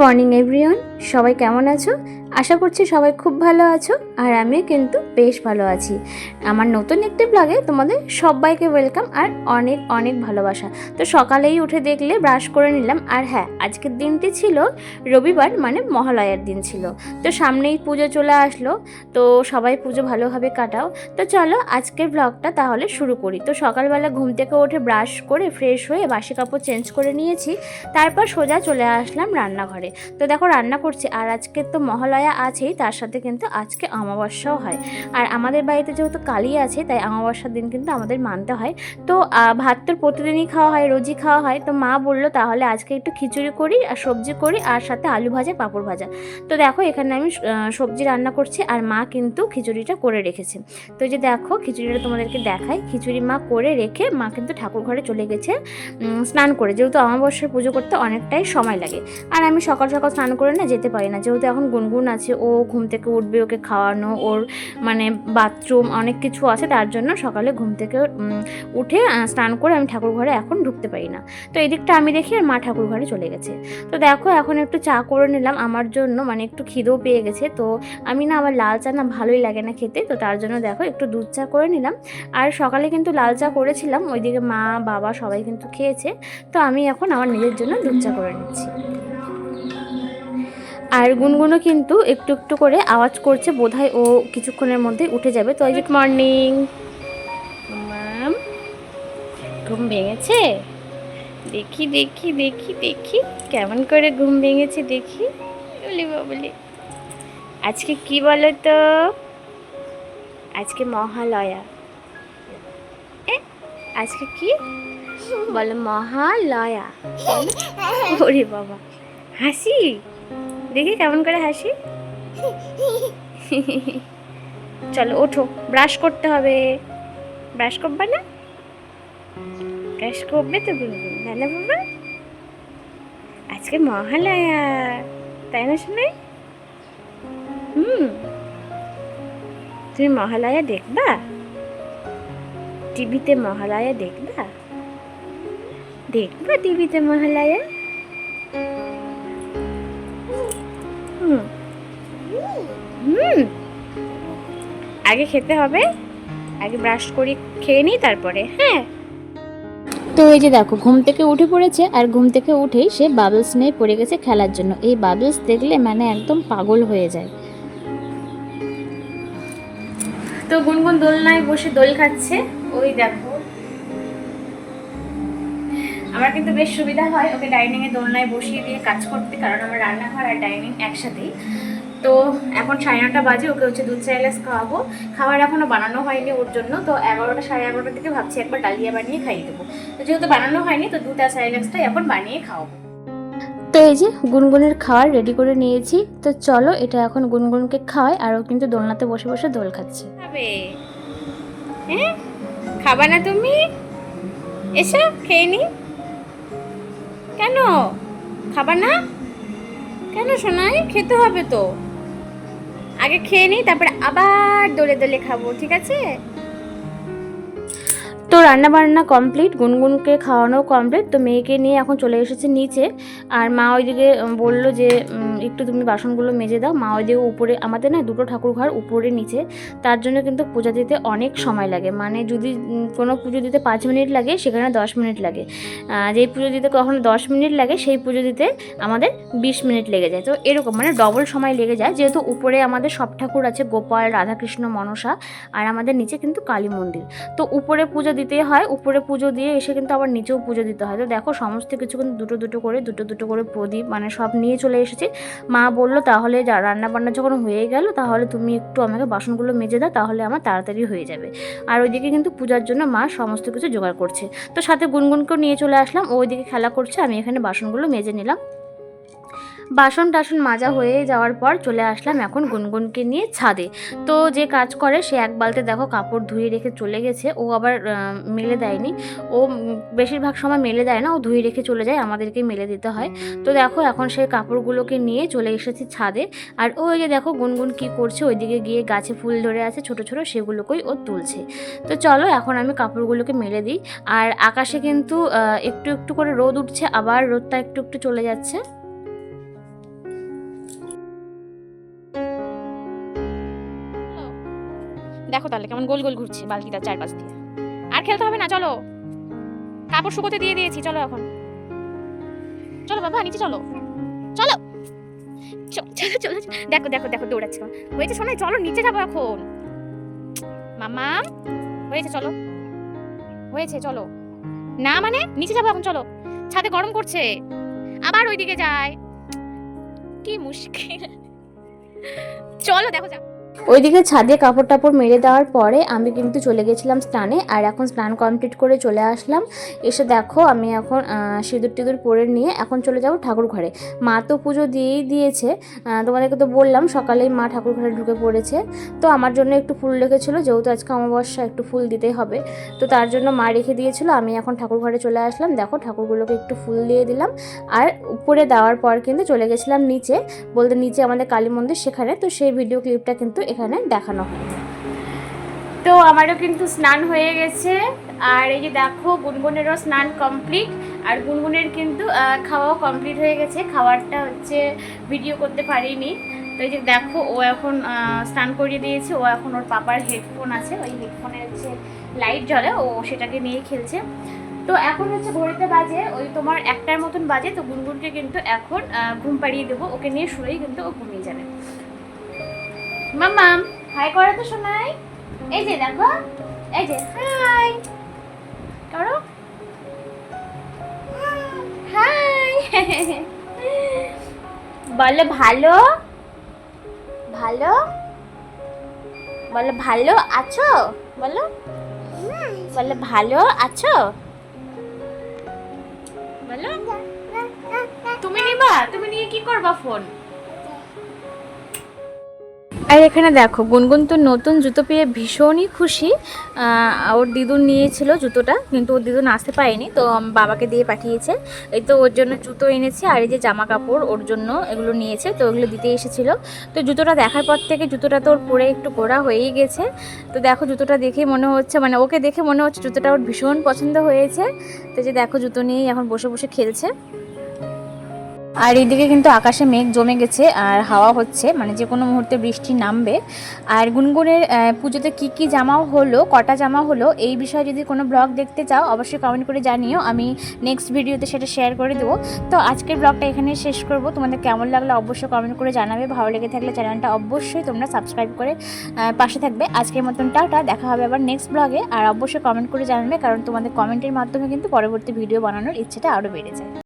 Morning everyone, সবাই কেমন আছো? আশা করছি সবাই খুব ভালো আছো, আর আমি কিন্তু বেশ ভালো আছি। আমার নতুন একটি ব্লগে তোমাদের সবাইকে ওয়েলকাম আর অনেক অনেক ভালোবাসা। তো সকালেই উঠে দেখলে ব্রাশ করে নিলাম, আর হ্যাঁ, আজকের দিনটি ছিল রবিবার, মানে মহালয়ার দিন ছিল। তো সামনেই পুজো চলে আসলো, তো সবাই পুজো ভালোভাবে কাটাও। তো চলো আজকের ব্লগটা তাহলে শুরু করি। তো সকালবেলা ঘুম থেকে উঠে ব্রাশ করে ফ্রেশ হয়ে বাসি কাপড় চেঞ্জ করে নিয়েছি, তারপর সোজা চলে আসলাম রান্নাঘরে। তো দেখো রান্না করছি, আর আজকে তো মহালয়া আছেই, তার সাথে কিন্তু আজকে অমাবস্যাও হয়। আর আমাদের বাড়িতে যেহেতু কালী আছে, তাই অমাবস্যার দিন কিন্তু আমাদের মানতে হয়। তো ভাত তো প্রতিদিনই খাওয়া হয়, রোজই খাওয়া হয়। তো মা বললো তাহলে আজকে একটু খিচুড়ি করি আর সবজি করি, আর সাথে আলু ভাজা পাঁপড় ভাজা। তো দেখো এখানে আমি সবজি রান্না করছি, আর মা কিন্তু খিচুড়িটা করে রেখেছে। তো এই যে দেখো খিচুড়িটা তোমাদেরকে দেখাই। খিচুড়ি মা করে রেখে মা কিন্তু ঠাকুর ঘরে চলে গেছে স্নান করে, যেহেতু অমাবস্যার পুজো করতে অনেকটাই সময় লাগে। আর আমি সকাল সকাল স্নান করে না যেতে পারি না, যেহেতু এখন গুনগুন আছে, ও ঘুম থেকে উঠবে, ওকে খাওয়ানো, ওর মানে বাথরুম অনেক কিছু আছে, তার জন্য সকালে ঘুম থেকে উঠে স্নান করে আমি ঠাকুর ঘরে এখন ঢুকতে পারি না। তো এই দিকটা আমি দেখি, আর মা ঠাকুর ঘরে চলে গেছে। তো দেখো এখন একটু চা করে নিলাম আমার জন্য, মানে একটু খিদেও পেয়ে গেছে। তো আমি না আবার লাল চা না ভালোই লাগে না খেতে, তো তার জন্য দেখো একটু দুধ চা করে নিলাম। আর সকালে কিন্তু লাল চা করেছিলাম, ওইদিকে মা বাবা সবাই কিন্তু খেয়েছে। তো আমি এখন আমার নিজের জন্য দুধ চা করে নিচ্ছি। আর গুনগুনও কিন্তু একটু একটু করে আওয়াজ করছে, বোধহয় ও কিছুক্ষণের মধ্যে উঠে যাবে। তো গুড মর্নিং মাম, ঘুম ভেঙেছে? দেখি দেখি দেখি দেখি কেমন করে ঘুম ভেঙেছে দেখি। বলি বাবলি, আজকে কি বলো তো? আজকে মহালয়া। আজকে কি বলো? মহালয়া। ওরে বাবা, হাসি দেখি কেমন করে হাসি। চলো ওঠো, ব্রাশ করতে হবে। ব্রাশ করবে না? ব্রাশ করবে তো গুনগুন, না না বাবা? আজকে মহালয়া, তাই না শোনাই? তুমি মহালয়া দেখবা? টিভিতে মহালয়া দেখবা? দেখবা টিভিতে মহালয়া? আগে খেতে হবে, আগে ব্রাশ করি, খেয়ে নিই তারপরে। হ্যাঁ। তো এই যে দেখো ঘুম থেকে উঠে পড়েছে, আর ঘুম থেকে উঠেই সে বাবলস নিয়ে পড়ে গেছে খেলার জন্য। এই বাবলস দেখলে মানে একদম পাগল হয়ে যায়। তো গুনগুন দোলনায় বসে দোল খাচ্ছে, ওই দেখো। আমার কিন্তু বেশ সুবিধা হয় ওকে ডাইনিংয়ে দোলনায় বসিয়ে দিয়ে কাজ করতে, কারণ আমার রান্নাঘর আর ডাইনিং একসাথেই। তো এখন 9:30 বাজে, ওকে হচ্ছে দুধ চা গ্লাস খাওয়াবো। খাবার এখনও বানানো হয়নি ওর জন্য, তো 11টা 11:30 থেকে ভাবছি একবার ডালিয়া বানিয়ে খাইয়ে দেবো। তো যেহেতু বানানো হয়নি, তো দুধ আর চা গ্লাসটাই এখন বানিয়ে খাওয়াবো। তো এই যে গুনগুনের খাবার রেডি করে নিয়েছি, তো চলো এটা এখন গুনগুনকে খাওয়াই। আর ও কিন্তু দোলনাতে বসে বসে দোল খাচ্ছে। হ্যাঁ, খাবা না তুমি? এসো খেয়ে নি। কেন খাবা না? কেন সোনাই? খেতে হবে তো, আগে খেয়ে নিই, তারপরে আবার দোলে দোলে খাবো, ঠিক আছে? তো রান্না বান্না কমপ্লিট, গুনগুনকে খাওয়ানো কমপ্লিট। তো মেয়েকে নিয়ে এখন চলে এসেছে নিচে, আর মা ওইদিকে বললো যে একটু তুমি বাসনগুলো মেজে দাও। মা ওইদিকে উপরে, আমাদের না দুটো ঠাকুর ঘর উপরে নিচে, তার জন্য কিন্তু পূজা দিতে অনেক সময় লাগে। মানে যদি কোনো পুজো দিতে 5 মিনিট লাগে, সেখানে 10 মিনিট লাগে। যেই পুজো দিতে কখনো 10 মিনিট লাগে, সেই পুজো দিতে আমাদের 20 মিনিট লেগে যায়। তো এরকম মানে ডবল সময় লেগে যায়, যেহেতু উপরে আমাদের সব ঠাকুর আছে, গোপাল, রাধাকৃষ্ণ, মনসা, আর আমাদের নিচে কিন্তু কালী মন্দির। তো উপরে পুজো দিতে হয়, উপরে পুজো দিয়ে এসে কিন্তু আবার নিচেও পুজো দিতে হয়। তো দেখো সমস্ত কিছু কিন্তু দুটো দুটো করে প্রদীপ মানে সব নিয়ে চলে এসেছি। মা বললো তাহলে রান্না বান্না যখন হয়ে গেল, তাহলে তুমি একটু আমাকে বাসনগুলো মেজে দাও, তাহলে আমার তাড়াতাড়ি হয়ে যাবে। আর ওইদিকে কিন্তু পূজার জন্য মা সমস্ত কিছু জোগাড় করছে। তো সাথে গুনগুনকেও নিয়ে চলে আসলাম, ওইদিকে খেলা করছে, আমি এখানে বাসনগুলো মেজে নিলাম। বাসন টাসন মাজা হয়ে যাওয়ার পর চলে আসলাম এখন গুনগুনকে নিয়ে ছাদে। তো যে কাজ করে সে এক বালতি দেখো কাপড় ধুয়ে রেখে চলে গেছে, ও আবার মেলে দেয়নি। ও বেশিরভাগ সময় মেলে দেয় না, ও ধুয়ে রেখে চলে যায়, আমাদেরকে মেলে দিতে হয়। তো দেখো এখন সেই কাপড়গুলোকে নিয়ে চলে এসেছি ছাদে। আর ওই যে দেখো গুনগুন কি করছে, ওইদিকে গিয়ে গাছে ফুল ধরে আছে ছোট ছোট, সেগুলোকেই ও তুলছে। তো চলো এখন আমি কাপড়গুলোকে মেলে দিই। আর আকাশে কিন্তু একটু একটু করে রোদ উঠছে, আবার রোদটা একটু একটু চলে যাচ্ছে। দেখো তাহলে কেমন গোল গোল ঘুরছে বালতিটা চারপাশ দিয়ে। আর খেলতে হবে না, চলো কাপড় শুকোতে দিয়ে দিয়েছি, চলো এখন চলো বাবা নিচে চলো, চলো চলো চলো। দেখো দেখো দেখো দৌড়াচ্ছে, হয়েছে শোনাই, চলো নিচে যাবো এখন। মামা হয়েছে, চলো হয়েছে, চলো না মানে নিচে যাবো এখন, চলো ছাদে গরম করছে, আবার ওইদিকে যায়, কি মুশকিল। চলো দেখো যাও। ওইদিকে ছাদে কাপড় টাপড় মেরে দেওয়ার পরে আমি কিন্তু চলে গেছিলাম স্নানে, আর এখন স্নান কমপ্লিট করে চলে আসলাম। এসে দেখো আমি এখন সিঁদুর টিঁদুর পরে নিয়ে এখন চলে যাব ঠাকুর ঘরে। মা তো পুজো দিয়েই দিয়েছে, তোমাদেরকে তো বললাম সকালেই মা ঠাকুর ঘরে ঢুকে পড়েছে। তো আমার জন্য একটু ফুল রেখেছিলো, যেহেতু আজকে অমাবস্যা একটু ফুল দিতেই হবে, তো তার জন্য মা রেখে দিয়েছিল। আমি এখন ঠাকুর ঘরে চলে আসলাম, দেখো ঠাকুরগুলোকে একটু ফুল দিয়ে দিলাম, আর উপরে দেওয়ার পর কিন্তু চলে গেছিলাম নিচে, বলতে নিচে আমাদের কালী মন্দির, সেখানে তো সেই ভিডিও ক্লিপটা কিন্তু এখানে দেখানো হয়। তো আমারও কিন্তু স্নান হয়ে গেছে, আর এই যে দেখো গুনগুনেরও স্নান কমপ্লিট, আর গুনগুনের কিন্তু খাওয়াও কমপ্লিট হয়ে গেছে। খাওয়ারটা হচ্ছে ভিডিও করতে পারিনি। তো এই যে দেখো ও এখন স্নান করিয়ে দিয়েছে, ও এখন ওর পাপার হেডফোন আছে, ওই হেডফোনে হচ্ছে লাইট জ্বলে, ও সেটাকে নিয়ে খেলছে। তো এখন হচ্ছে ঘড়িতে বাজে ওই তোমার 1টার মতন বাজে। তো গুনগুনকে কিন্তু এখন ঘুম পাড়িয়ে দেবো, ওকে নিয়ে শুয়েই কিন্তু ও ঘুমিয়ে যাবে। মাম্মাম হাই করো তো শোনাই, এই যে দেখো, এই যে হাই করো, হাই বলো ভালো, ভালো বলো, ভালো আছো বলো, বলো ভালো আছো বলো। তুমি নিবা, তুমি নিয়ে কি করবা ফোন? আর এখানে দেখো গুনগুন তো নতুন জুতো পেয়ে ভীষণই খুশি। ওর দিদুন নিয়েছিল জুতোটা, কিন্তু ওর দিদুন আসতে পারেনি, তো বাবাকে দিয়ে পাঠিয়েছে। এই তো ওর জন্য জুতো এনেছে, আর এই যে জামা কাপড় ওর জন্য এগুলো নিয়েছে, তো ওগুলো দিতে এসেছিলো। তো জুতোটা দেখার পর থেকে জুতোটা তো ওর পরে একটু গোড়া হয়েই গেছে। তো দেখো জুতোটা দেখে মনে হচ্ছে, মানে ওকে দেখে মনে হচ্ছে জুতোটা ওর ভীষণ পছন্দ হয়েছে। তো যে দেখো জুতো নিয়েই এখন বসে বসে খেলছে। আর এইদিকে কিন্তু আকাশে মেঘ জমে গেছে, আর হাওয়া হচ্ছে, মানে যে কোনো মুহূর্তে বৃষ্টি নামবে। আর গুনগুনের পুজোতে কি কি জামাও হলো, কটা জামা হলো, এই বিষয়ে যদি কোনো ব্লগ দেখতে চাও অবশ্যই কমেন্ট করে জানিও, আমি নেক্সট ভিডিওতে সেটা শেয়ার করে দেবো। তো আজকের ব্লগটা এখানে শেষ করব। তোমাদের কেমন লাগলো অবশ্যই কমেন্ট করে জানাবে, ভালো লেগে থাকলে চ্যানেলটা অবশ্যই তোমরা সাবস্ক্রাইব করে পাশে থাকবে। আজকের মতন টাটা, দেখা হবে আবার নেক্সট ব্লগে। আর অবশ্যই কমেন্ট করে জানাবে, কারণ তোমাদের কমেন্টের মাধ্যমে কিন্তু পরবর্তী ভিডিও বানানোর ইচ্ছেটা আরও বেড়ে যায়।